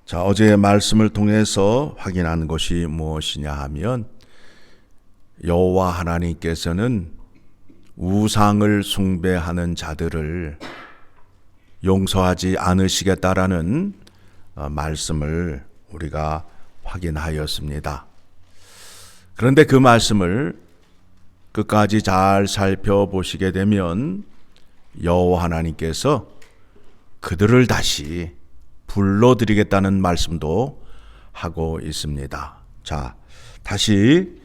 자, 어제의 말씀을 통해서 확인한 것이 무엇이냐 하면 여호와 하나님께서는 우상을 숭배하는 자들을 용서하지 않으시겠다라는 말씀을 우리가 확인하였습니다. 그런데 그 말씀을 끝까지 잘 살펴보시게 되면 여호와 하나님께서 그들을 다시 불러드리겠다는 말씀도 하고 있습니다. 자, 다시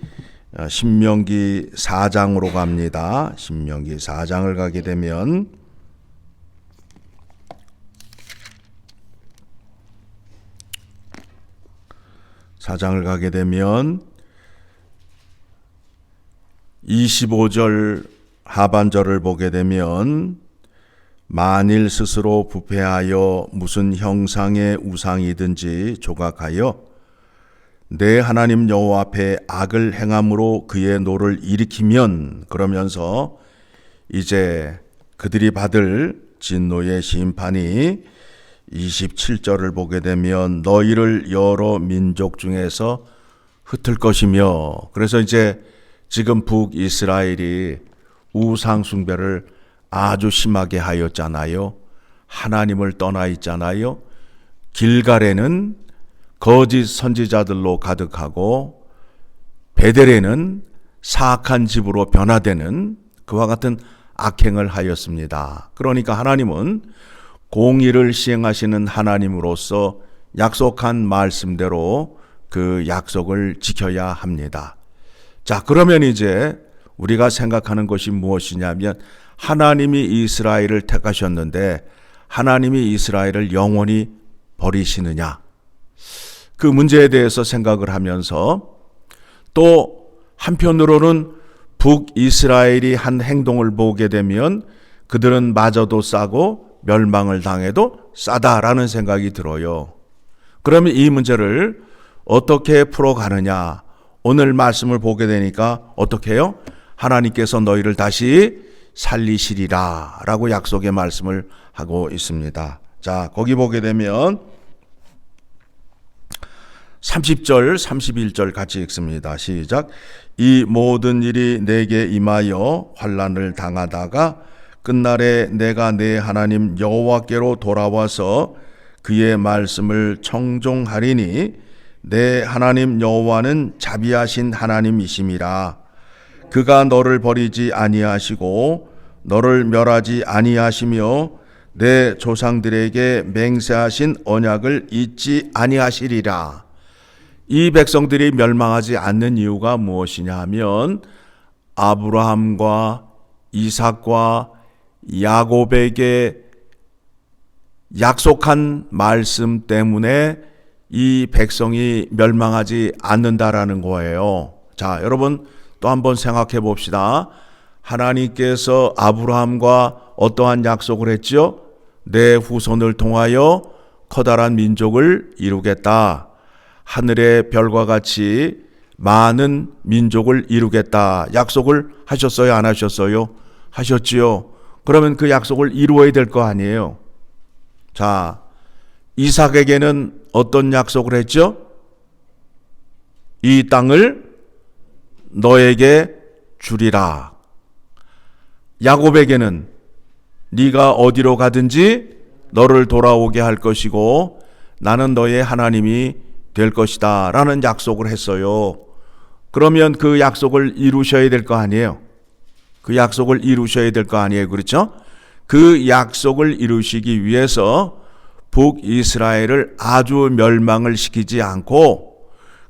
신명기 4장으로 갑니다. 신명기 4장을 가게 되면 사장을 가게 되면 25절 하반절을 보게 되면 만일 스스로 부패하여 무슨 형상의 우상이든지 조각하여 내 하나님 여호와 앞에 악을 행함으로 그의 노를 일으키면, 그러면서 이제 그들이 받을 진노의 심판이 27절을 보게 되면 너희를 여러 민족 중에서 흩을 것이며, 그래서 이제 지금 북이스라엘이 우상 숭배를 아주 심하게 하였잖아요. 하나님을 떠나 있잖아요. 길갈에는 거짓 선지자들로 가득하고 베델에는 사악한 집으로 변화되는 그와 같은 악행을 하였습니다. 그러니까 하나님은 공의를 시행하시는 하나님으로서 약속한 말씀대로 그 약속을 지켜야 합니다. 자, 그러면 이제 우리가 생각하는 것이 무엇이냐면 하나님이 이스라엘을 택하셨는데 하나님이 이스라엘을 영원히 버리시느냐? 그 문제에 대해서 생각을 하면서 또 한편으로는 북이스라엘이 한 행동을 보게 되면 그들은 마저도 싸고 멸망을 당해도 싸다라는 생각이 들어요. 그러면 이 문제를 어떻게 풀어가느냐? 오늘 말씀을 보게 되니까 어떻게 해요? 하나님께서 너희를 다시 살리시리라 라고 약속의 말씀을 하고 있습니다. 자, 거기 보게 되면 30절 31절 같이 읽습니다. 시작. 이 모든 일이 내게 임하여 환난을 당하다가 끝날에 내가 내 하나님 여호와께로 돌아와서 그의 말씀을 청종하리니 내 하나님 여호와는 자비하신 하나님이심이라. 그가 너를 버리지 아니하시고 너를 멸하지 아니하시며 내 조상들에게 맹세하신 언약을 잊지 아니하시리라. 이 백성들이 멸망하지 않는 이유가 무엇이냐 하면 아브라함과 이삭과 야곱에게 약속한 말씀 때문에 이 백성이 멸망하지 않는다라는 거예요. 자, 여러분 또 한번 생각해 봅시다. 하나님께서 아브라함과 어떠한 약속을 했죠? 내 후손을 통하여 커다란 민족을 이루겠다. 하늘의 별과 같이 많은 민족을 이루겠다. 약속을 하셨어요? 안 하셨어요? 하셨지요. 그러면 그 약속을 이루어야 될 거 아니에요. 자, 이삭에게는 어떤 약속을 했죠? 이 땅을 너에게 주리라. 야곱에게는 네가 어디로 가든지 너를 돌아오게 할 것이고 나는 너의 하나님이 될 것이다 라는 약속을 했어요. 그러면 그 약속을 이루셔야 될 거 아니에요. 그 약속을 이루셔야 될 거 아니에요. 그렇죠? 그 약속을 이루시기 위해서 북이스라엘을 아주 멸망을 시키지 않고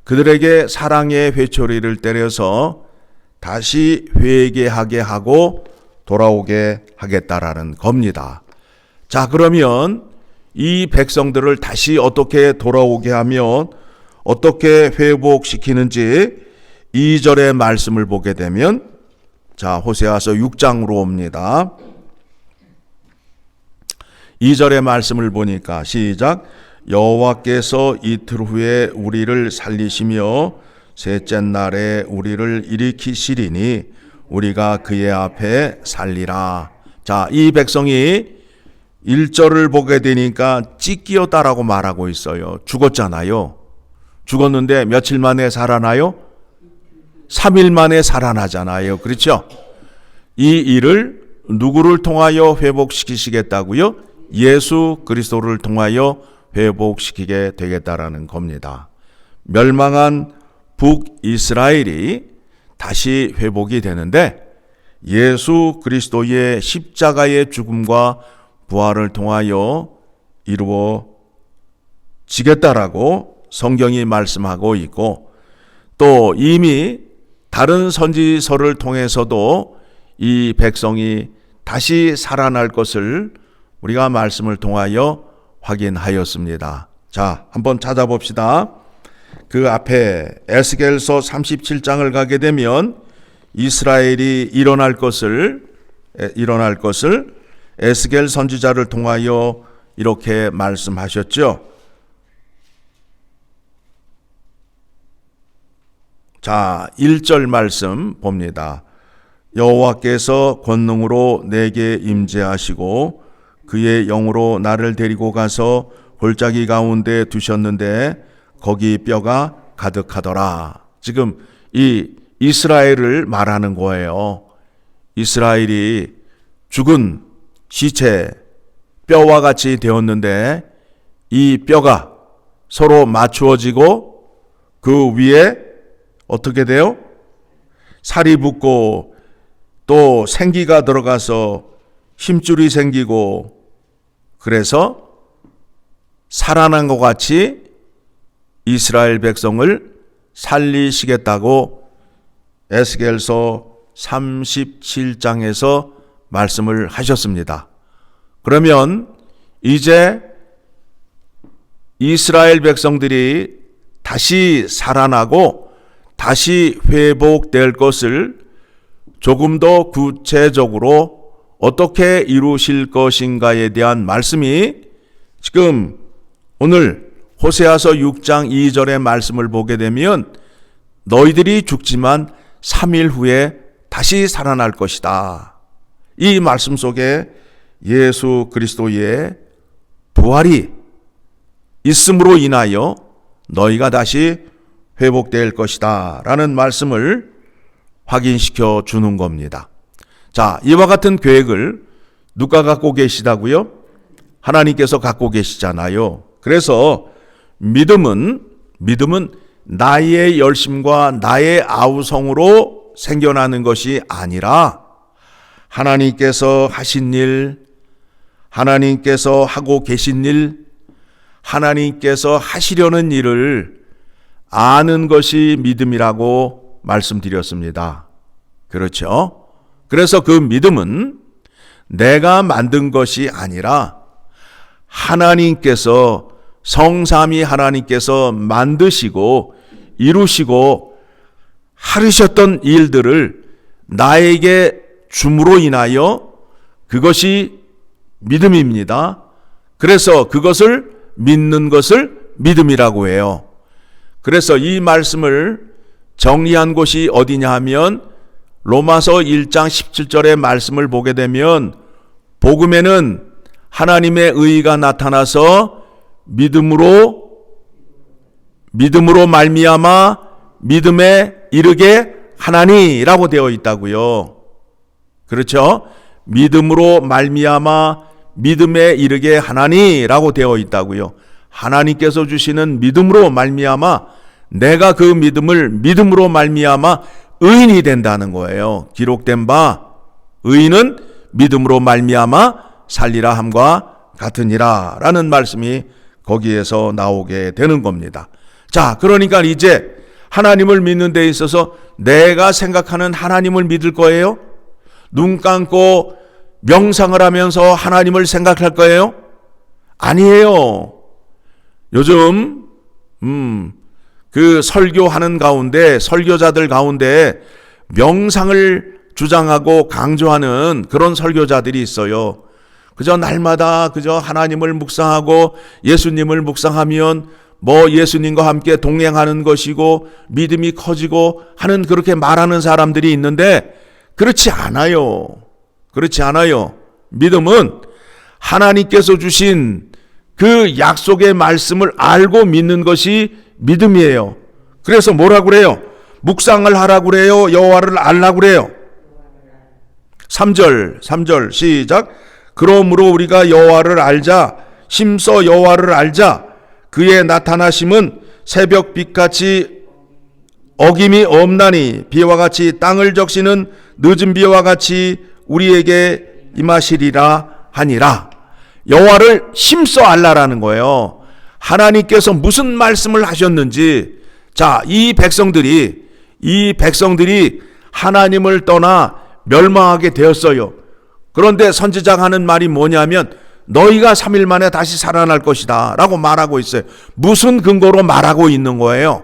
그들에게 사랑의 회초리를 때려서 다시 회개하게 하고 돌아오게 하겠다라는 겁니다. 자, 그러면 이 백성들을 다시 어떻게 돌아오게 하면 어떻게 회복시키는지 2절의 말씀을 보게 되면, 자, 호세아서 6장으로 옵니다. 2절의 말씀을 보니까 시작. 여호와께서 이틀 후에 우리를 살리시며 셋째 날에 우리를 일으키시리니 우리가 그의 앞에 살리라. 자, 이 백성이 1절을 보게 되니까 찢기었다라고 말하고 있어요. 죽었잖아요. 죽었는데 며칠 만에 살아나요? 3일 만에 살아나잖아요. 그렇죠? 이 일을 누구를 통하여 회복시키시겠다고요? 예수 그리스도를 통하여 회복시키게 되겠다라는 겁니다. 멸망한 북이스라엘이 다시 회복이 되는데 예수 그리스도의 십자가의 죽음과 부활을 통하여 이루어지겠다라고 성경이 말씀하고 있고, 또 이미 다른 선지서를 통해서도 이 백성이 다시 살아날 것을 우리가 말씀을 통하여 확인하였습니다. 자, 한번 찾아봅시다. 그 앞에 에스겔서 37장을 가게 되면 이스라엘이 일어날 것을 에스겔 선지자를 통하여 이렇게 말씀하셨죠. 자, 1절 말씀 봅니다. 여호와께서 권능으로 내게 임재하시고 그의 영으로 나를 데리고 가서 골짜기 가운데 두셨는데 거기 뼈가 가득하더라. 지금 이 이스라엘을 말하는 거예요. 이스라엘이 죽은 시체, 뼈와 같이 되었는데 이 뼈가 서로 맞추어지고 그 위에 어떻게 돼요? 살이 붙고 또 생기가 들어가서 힘줄이 생기고, 그래서 살아난 것 같이 이스라엘 백성을 살리시겠다고 에스겔서 37장에서 말씀을 하셨습니다. 그러면 이제 이스라엘 백성들이 다시 살아나고 다시 회복될 것을 조금 더 구체적으로 어떻게 이루실 것인가에 대한 말씀이 지금 오늘 호세아서 6장 2절의 말씀을 보게 되면 너희들이 죽지만 3일 후에 다시 살아날 것이다. 이 말씀 속에 예수 그리스도의 부활이 있음으로 인하여 너희가 다시 회복될 것이다 라는 말씀을 확인시켜 주는 겁니다. 자, 이와 같은 계획을 누가 갖고 계시다고요? 하나님께서 갖고 계시잖아요. 그래서 믿음은 나의 열심과 나의 아우성으로 생겨나는 것이 아니라 하나님께서 하신 일, 하나님께서 하고 계신 일, 하나님께서 하시려는 일을 아는 것이 믿음이라고 말씀드렸습니다. 그렇죠? 그래서 그 믿음은 내가 만든 것이 아니라 하나님께서, 성삼위 하나님께서 만드시고 이루시고 하르셨던 일들을 나에게 줌으로 인하여 그것이 믿음입니다. 그래서 그것을 믿는 것을 믿음이라고 해요. 그래서 이 말씀을 정리한 곳이 어디냐 하면 로마서 1장 17절의 말씀을 보게 되면 복음에는 하나님의 의가 나타나서 믿음으로 말미암아 믿음에 이르게 하나니라고 되어 있다고요. 그렇죠? 믿음으로 말미암아 믿음에 이르게 하나니라고 되어 있다고요. 하나님께서 주시는 믿음으로 말미암아 내가 그 믿음을 믿음으로 말미암아 의인이 된다는 거예요. 기록된 바 의인은 믿음으로 말미암아 살리라 함과 같으니라 라는 말씀이 거기에서 나오게 되는 겁니다. 자, 그러니까 이제 하나님을 믿는 데 있어서 내가 생각하는 하나님을 믿을 거예요? 눈 감고 명상을 하면서 하나님을 생각할 거예요? 아니에요. 요즘 그 설교하는 가운데, 설교자들 가운데 명상을 주장하고 강조하는 그런 설교자들이 있어요. 그저 날마다 그저 하나님을 묵상하고 예수님을 묵상하면 뭐 예수님과 함께 동행하는 것이고 믿음이 커지고 하는, 그렇게 말하는 사람들이 있는데 그렇지 않아요. 그렇지 않아요. 믿음은 하나님께서 주신 그 약속의 말씀을 알고 믿는 것이 믿음이에요. 그래서 뭐라고 그래요? 묵상을 하라고 그래요? 여호와를 알라고 그래요? 3절 시작. 그러므로 우리가 여호와를 알자. 힘써 여호와를 알자. 그의 나타나심은 새벽빛같이 어김이 없나니 비와 같이 땅을 적시는 늦은 비와 같이 우리에게 임하시리라 하니라. 여호와를 힘써 알라라는 거예요. 하나님께서 무슨 말씀을 하셨는지. 자, 이 백성들이 하나님을 떠나 멸망하게 되었어요. 그런데 선지자가 하는 말이 뭐냐면 너희가 3일 만에 다시 살아날 것이다 라고 말하고 있어요. 무슨 근거로 말하고 있는 거예요?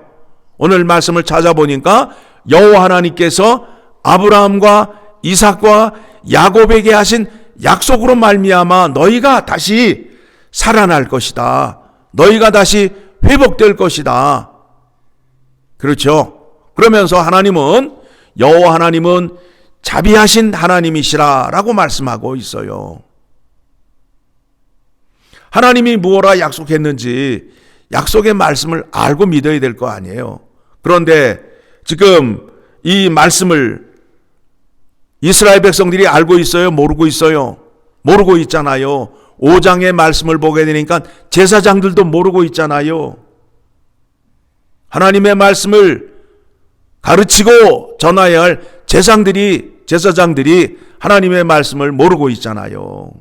오늘 말씀을 찾아보니까 여호와 하나님께서 아브라함과 이삭과 야곱에게 하신 약속으로 말미암아 너희가 다시 살아날 것이다. 너희가 다시 회복될 것이다. 그렇죠? 그러면서 여호와 하나님은 자비하신 하나님이시라 라고 말씀하고 있어요. 하나님이 무엇라 약속했는지 약속의 말씀을 알고 믿어야 될 거 아니에요. 그런데 지금 이 말씀을 이스라엘 백성들이 알고 있어요? 모르고 있어요? 모르고 있잖아요. 5장의 말씀을 보게 되니까 제사장들도 모르고 있잖아요. 하나님의 말씀을 가르치고 전해야 할 제사장들이 하나님의 말씀을 모르고 있잖아요.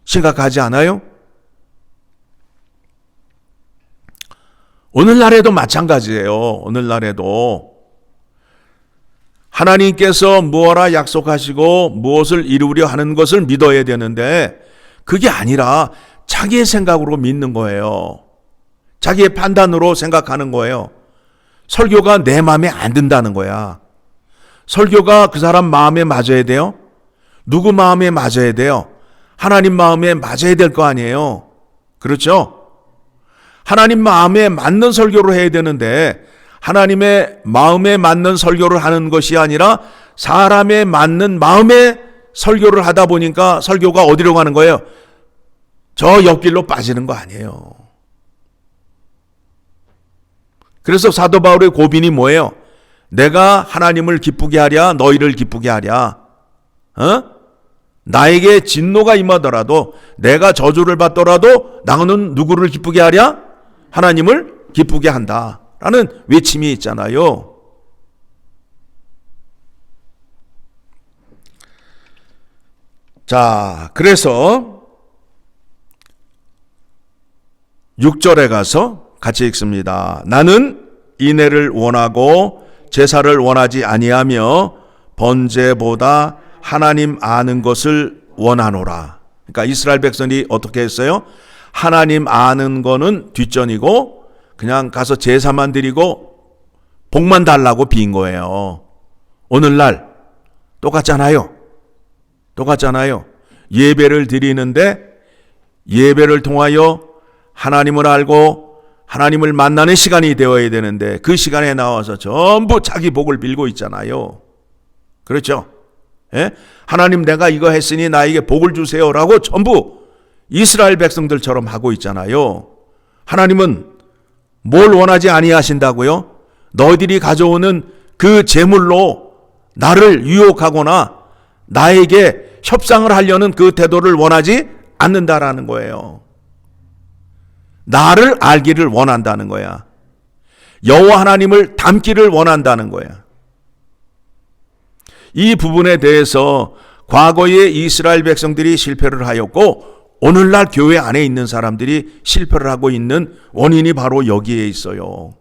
심각하지 않아요? 오늘날에도 마찬가지예요. 오늘날에도 하나님께서 무엇라 약속하시고 무엇을 이루려 하는 것을 믿어야 되는데 그게 아니라 자기의 생각으로 믿는 거예요. 자기의 판단으로 생각하는 거예요. 설교가 내 마음에 안 든다는 거야. 설교가 그 사람 마음에 맞아야 돼요? 누구 마음에 맞아야 돼요? 하나님 마음에 맞아야 될 거 아니에요. 그렇죠? 하나님 마음에 맞는 설교를 해야 되는데 하나님의 마음에 맞는 설교를 하는 것이 아니라 사람의 맞는 마음의 설교를 하다 보니까 설교가 어디로 가는 거예요? 저 옆길로 빠지는 거 아니에요. 그래서 사도 바울의 고민이 뭐예요? 내가 하나님을 기쁘게 하랴 너희를 기쁘게 하랴. 나에게 진노가 임하더라도 내가 저주를 받더라도 나는 누구를 기쁘게 하랴? 하나님을 기쁘게 한다 라는 외침이 있잖아요. 자, 그래서 6절에 가서 같이 읽습니다. 나는 인애를 원하고 제사를 원하지 아니하며 번제보다 하나님 아는 것을 원하노라. 그러니까 이스라엘 백성이 어떻게 했어요? 하나님 아는 거는 뒷전이고 그냥 가서 제사만 드리고 복만 달라고 빈 거예요. 오늘날 똑같잖아요. 예배를 드리는데 예배를 통하여 하나님을 알고 하나님을 만나는 시간이 되어야 되는데 그 시간에 나와서 전부 자기 복을 빌고 있잖아요. 그렇죠? 예? 하나님 내가 이거 했으니 나에게 복을 주세요라고 전부 이스라엘 백성들처럼 하고 있잖아요. 하나님은 뭘 원하지 아니하신다고요? 너희들이 가져오는 그 제물로 나를 유혹하거나 나에게 협상을 하려는 그 태도를 원하지 않는다라는 거예요. 나를 알기를 원한다는 거야. 여호와 하나님을 닮기를 원한다는 거야. 이 부분에 대해서 과거에 이스라엘 백성들이 실패를 하였고 오늘날 교회 안에 있는 사람들이 실패를 하고 있는 원인이 바로 여기에 있어요.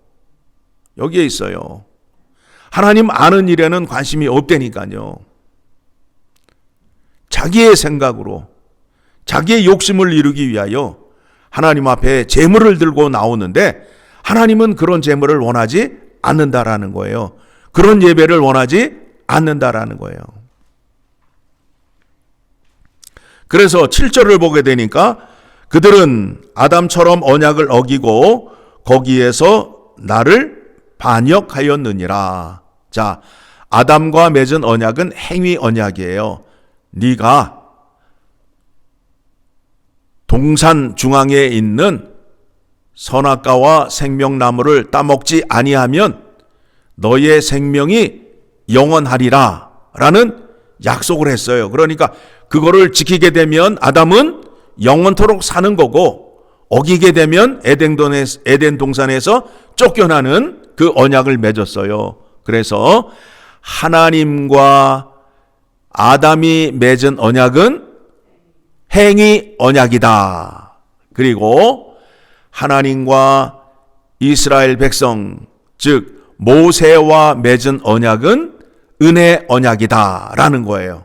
여기에 있어요. 하나님 아는 일에는 관심이 없다니까요. 자기의 생각으로 자기의 욕심을 이루기 위하여 하나님 앞에 제물을 들고 나오는데 하나님은 그런 제물을 원하지 않는다라는 거예요. 그런 예배를 원하지 않는다라는 거예요. 그래서 7절을 보게 되니까 그들은 아담처럼 언약을 어기고 거기에서 나를 반역하였느니라. 자, 아담과 맺은 언약은 행위 언약이에요. 네가 동산 중앙에 있는 선악과와 생명나무를 따먹지 아니하면 너의 생명이 영원하리라 라는 약속을 했어요. 그러니까 그거를 지키게 되면 아담은 영원토록 사는 거고, 어기게 되면 에덴 동산에서 쫓겨나는 그 언약을 맺었어요. 그래서 하나님과 아담이 맺은 언약은 행위 언약이다. 그리고 하나님과 이스라엘 백성, 즉 모세와 맺은 언약은 은혜 언약이다라는 거예요.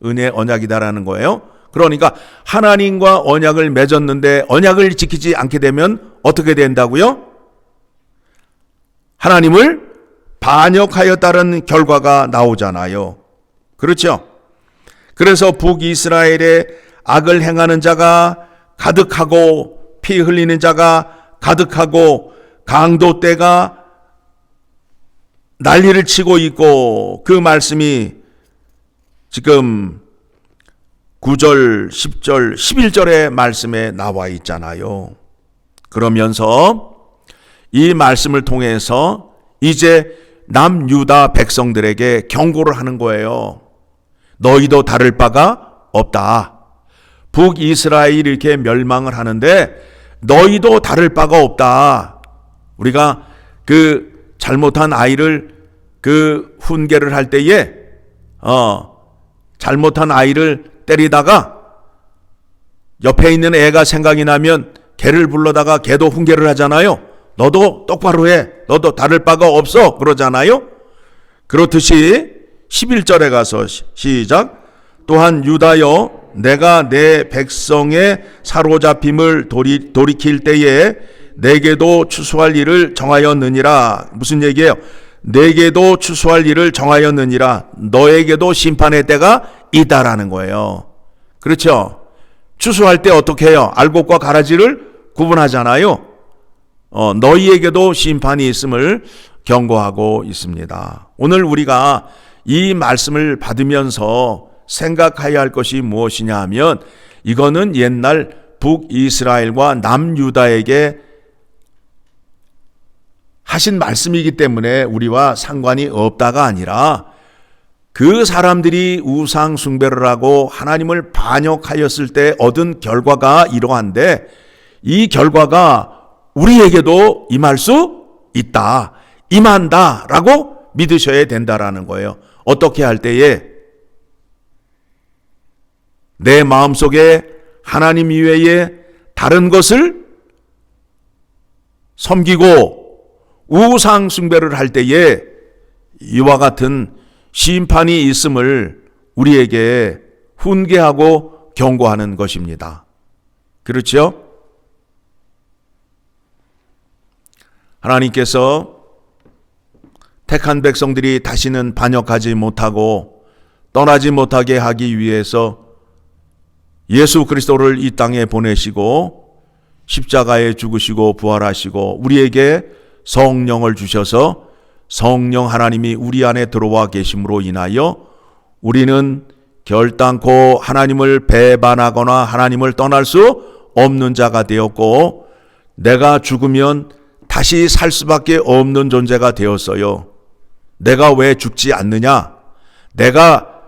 은혜 언약이다라는 거예요. 그러니까 하나님과 언약을 맺었는데 언약을 지키지 않게 되면 어떻게 된다고요? 하나님을 반역하였다는 결과가 나오잖아요. 그렇죠? 그래서 북이스라엘에 악을 행하는 자가 가득하고 피 흘리는 자가 가득하고 강도 떼가 난리를 치고 있고, 그 말씀이 지금 9절, 10절, 11절의 말씀에 나와 있잖아요. 그러면서 이 말씀을 통해서 이제 남유다 백성들에게 경고를 하는 거예요. 너희도 다를 바가 없다. 북이스라엘이 이렇게 멸망을 하는데 너희도 다를 바가 없다. 우리가 그 잘못한 아이를 그 훈계를 할 때에 잘못한 아이를 때리다가 옆에 있는 애가 생각이 나면 걔를 불러다가 걔도 훈계를 하잖아요. 너도 똑바로 해. 너도 다를 바가 없어. 그러잖아요. 그렇듯이 11절에 가서 시작. 또한 유다여, 내가 내 백성의 사로잡힘을 돌이킬 때에 내게도 추수할 일을 정하였느니라. 무슨 얘기예요? 내게도 추수할 일을 정하였느니라. 너에게도 심판의 때가 있다라는 거예요. 그렇죠? 추수할 때 어떻게 해요? 알곡과 가라지를 구분하잖아요. 너희에게도 심판이 있음을 경고하고 있습니다. 오늘 우리가 이 말씀을 받으면서 생각해야 할 것이 무엇이냐 하면, 이거는 옛날 북이스라엘과 남유다에게 하신 말씀이기 때문에 우리와 상관이 없다가 아니라, 그 사람들이 우상 숭배를 하고 하나님을 반역하였을 때 얻은 결과가 이러한데, 이 결과가 우리에게도 임할 수 있다, 임한다 라고 믿으셔야 된다라는 거예요. 어떻게 할 때에 내 마음속에 하나님 이외에 다른 것을 섬기고 우상 숭배를 할 때에 이와 같은 심판이 있음을 우리에게 훈계하고 경고하는 것입니다. 그렇죠? 하나님께서 택한 백성들이 다시는 반역하지 못하고 떠나지 못하게 하기 위해서 예수 그리스도를 이 땅에 보내시고 십자가에 죽으시고 부활하시고 우리에게 성령을 주셔서 성령 하나님이 우리 안에 들어와 계심으로 인하여 우리는 결단코 하나님을 배반하거나 하나님을 떠날 수 없는 자가 되었고, 내가 죽으면 다시 살 수밖에 없는 존재가 되었어요. 내가 왜 죽지 않느냐? 내가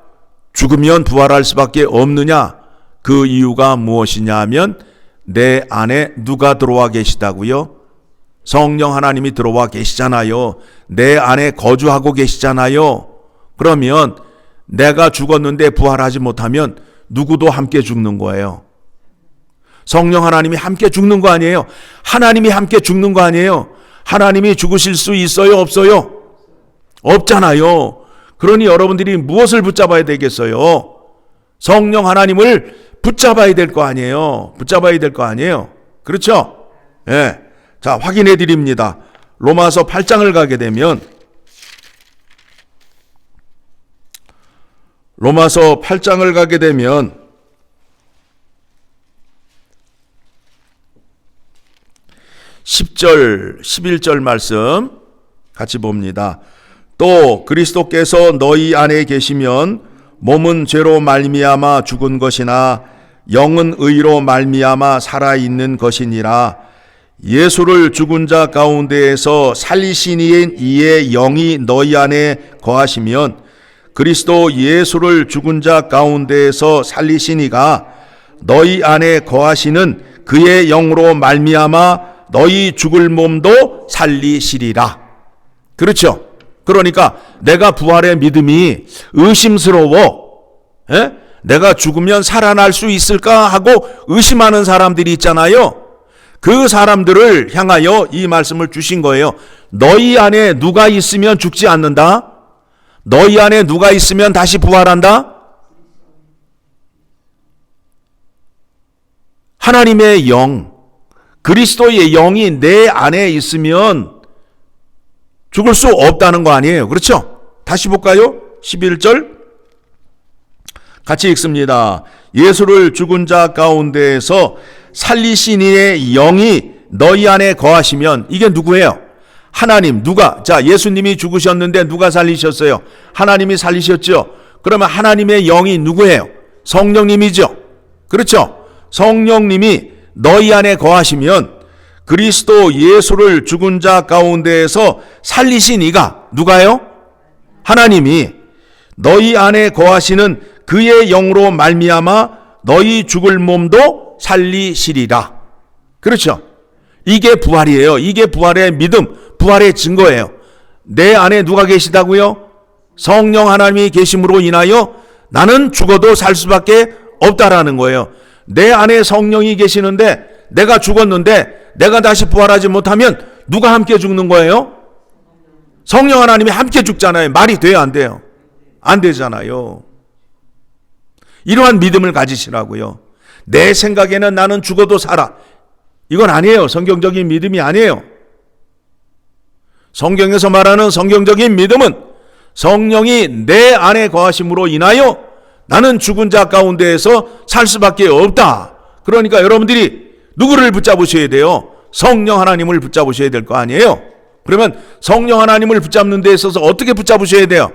죽으면 부활할 수밖에 없느냐? 그 이유가 무엇이냐 하면 내 안에 누가 들어와 계시다고요? 성령 하나님이 들어와 계시잖아요. 내 안에 거주하고 계시잖아요. 그러면 내가 죽었는데 부활하지 못하면 누구도 함께 죽는 거예요. 성령 하나님이 함께 죽는 거 아니에요. 하나님이 함께 죽는 거 아니에요. 하나님이 죽으실 수 있어요, 없어요? 없잖아요. 그러니 여러분들이 무엇을 붙잡아야 되겠어요? 성령 하나님을 붙잡아야 될 거 아니에요. 붙잡아야 될 거 아니에요. 그렇죠? 예. 네. 자, 확인해 드립니다. 로마서 8장을 가게 되면, 로마서 8장을 가게 되면 10절, 11절 말씀 같이 봅니다. 또 그리스도께서 너희 안에 계시면 몸은 죄로 말미암아 죽은 것이나 영은 의로 말미암아 살아있는 것이니라. 예수를 죽은 자 가운데에서 살리신 이의 영이 너희 안에 거하시면 그리스도 예수를 죽은 자 가운데에서 살리신 이가 너희 안에 거하시는 그의 영으로 말미암아 너희 죽을 몸도 살리시리라. 그렇죠? 그러니까 내가 부활의 믿음이 의심스러워. 내가 죽으면 살아날 수 있을까 하고 의심하는 사람들이 있잖아요. 그 사람들을 향하여 이 말씀을 주신 거예요. 너희 안에 누가 있으면 죽지 않는다? 너희 안에 누가 있으면 다시 부활한다? 하나님의 영, 그리스도의 영이 내 안에 있으면 죽을 수 없다는 거 아니에요. 그렇죠? 다시 볼까요? 11절 같이 읽습니다. 예수를 죽은 자 가운데에서 살리신 이의 영이 너희 안에 거하시면, 이게 누구예요? 하나님. 누가? 자, 예수님이 죽으셨는데 누가 살리셨어요? 하나님이 살리셨죠. 그러면 하나님의 영이 누구예요? 성령님이죠. 그렇죠? 성령님이 너희 안에 거하시면 그리스도 예수를 죽은 자 가운데에서 살리신 이가 누가요? 하나님이 너희 안에 거하시는 그의 영으로 말미암아 너희 죽을 몸도 살리시리라. 그렇죠? 이게 부활이에요. 이게 부활의 믿음, 부활의 증거예요. 내 안에 누가 계시다고요? 성령 하나님이 계심으로 인하여 나는 죽어도 살 수밖에 없다라는 거예요. 내 안에 성령이 계시는데 내가 죽었는데 내가 다시 부활하지 못하면 누가 함께 죽는 거예요? 성령 하나님이 함께 죽잖아요. 말이 돼요, 안 돼요? 안 되잖아요. 이러한 믿음을 가지시라고요. 내 생각에는 나는 죽어도 살아. 이건 아니에요. 성경적인 믿음이 아니에요. 성경에서 말하는 성경적인 믿음은 성령이 내 안에 거하심으로 인하여 나는 죽은 자 가운데에서 살 수밖에 없다. 그러니까 여러분들이 누구를 붙잡으셔야 돼요? 성령 하나님을 붙잡으셔야 될 거 아니에요? 그러면 성령 하나님을 붙잡는 데 있어서 어떻게 붙잡으셔야 돼요?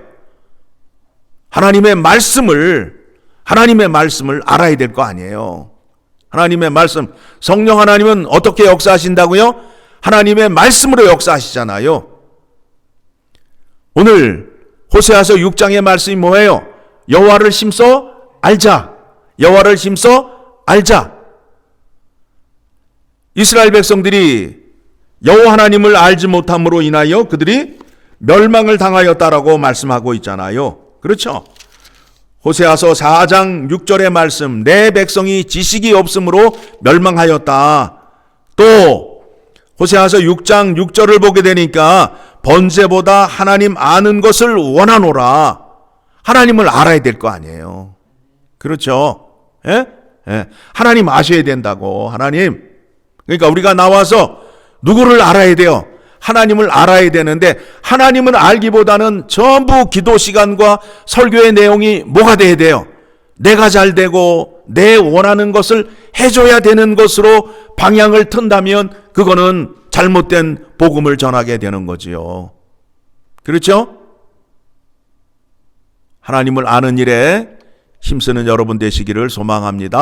하나님의 말씀을 알아야 될 거 아니에요? 하나님의 말씀, 성령 하나님은 어떻게 역사하신다고요? 하나님의 말씀으로 역사하시잖아요. 오늘 호세아서 6장의 말씀이 뭐예요? 여호와를 심써 알자. 여호와를 심써 알자. 이스라엘 백성들이 여호와 하나님을 알지 못함으로 인하여 그들이 멸망을 당하였다라고 말씀하고 있잖아요. 그렇죠? 호세아서 4장 6절의 말씀, 내 백성이 지식이 없으므로 멸망하였다. 또 호세아서 6장 6절을 보게 되니까 번제보다 하나님 아는 것을 원하노라. 하나님을 알아야 될 거 아니에요. 그렇죠? 예? 예. 하나님 아셔야 된다고. 하나님. 그러니까 우리가 나와서 누구를 알아야 돼요? 하나님을 알아야 되는데 하나님을 알기보다는 전부 기도 시간과 설교의 내용이 뭐가 돼야 돼요? 내가 잘 되고 내 원하는 것을 해줘야 되는 것으로 방향을 튼다면 그거는 잘못된 복음을 전하게 되는 거지요. 그렇죠? 하나님을 아는 일에 힘쓰는 여러분 되시기를 소망합니다.